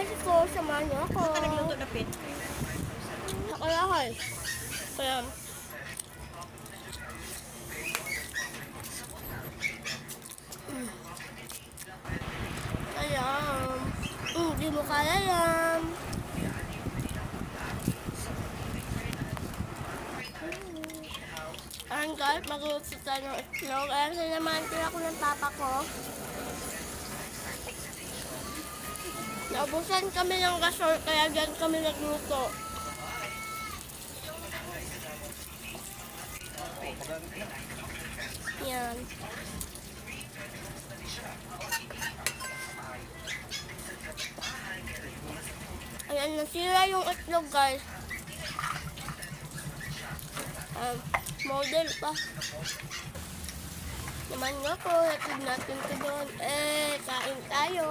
Mexico, samahan niyo ako. Saan ka nagluto na pit? Sa Kalahay. Kaya, ayan. Hindi mo kaya yan. Ayan guys, mag-uusap tayo ng itlog. Ayan, sinamahan ko ako ng papa ko. Naubusan kami ng gasol, kaya dyan kami nagluto. Yan. Ayan, nasira yung itlog guys. Model pa. Naman nga po, hatid natin ito doon. Kain tayo.